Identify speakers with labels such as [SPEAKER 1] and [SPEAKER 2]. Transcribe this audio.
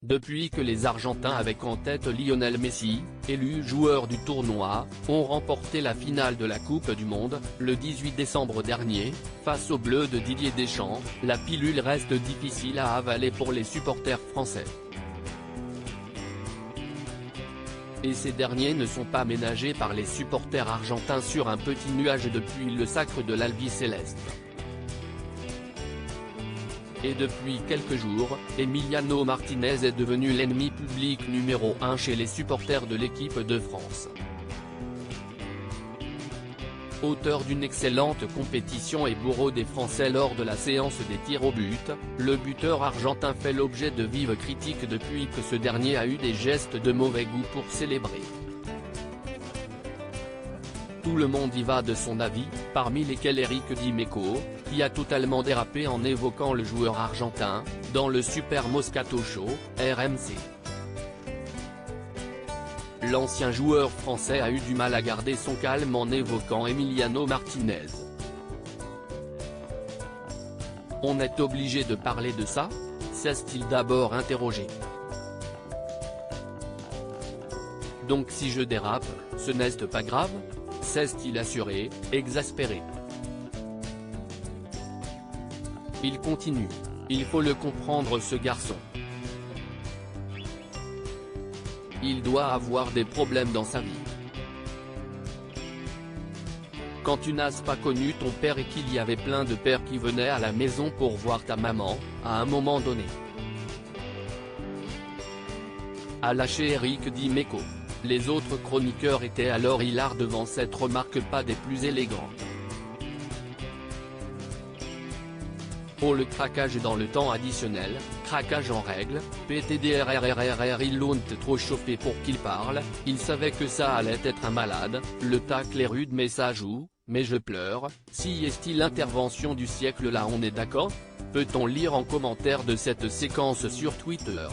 [SPEAKER 1] Depuis que les Argentins avec en tête Lionel Messi, élu joueur du tournoi, ont remporté la finale de la Coupe du Monde, le 18 décembre dernier, face aux Bleus de Didier Deschamps, la pilule reste difficile à avaler pour les supporters français. Et ces derniers ne sont pas ménagés par les supporters argentins sur un petit nuage depuis le sacre de l'Albiceleste. Et depuis quelques jours, Emiliano Martinez est devenu l'ennemi public numéro 1 chez les supporters de l'équipe de France. Auteur d'une excellente compétition et bourreau des Français lors de la séance des tirs au but, le buteur argentin fait l'objet de vives critiques depuis que ce dernier a eu des gestes de mauvais goût pour célébrer. Tout le monde y va de son avis, parmi lesquels Eric Dimeco, qui a totalement dérapé en évoquant le joueur argentin, dans le Super Moscato Show, RMC. L'ancien joueur français a eu du mal à garder son calme en évoquant Emiliano Martinez. On est obligé de parler de ça ? S'est-il d'abord interrogé. Donc si je dérape, ce n'est pas grave ? S'est-il assuré, exaspéré. Il continue. Il faut le comprendre ce garçon. Il doit avoir des problèmes dans sa vie. Quand tu n'as pas connu ton père et qu'il y avait plein de pères qui venaient à la maison pour voir ta maman, à un moment donné. A lâché Eric Dimeco. Les autres chroniqueurs étaient alors hilars devant cette remarque pas des plus élégantes. Oh le craquage dans le temps additionnel, craquage en règle, PTDRRRRR ils l'ont trop chauffé pour qu'il parle, il savait que ça allait être un malade, le tacle est rude mais ça joue, mais je pleure, si est-il l'intervention du siècle là on est d'accord ? Peut-on lire en commentaire de cette séquence sur Twitter ?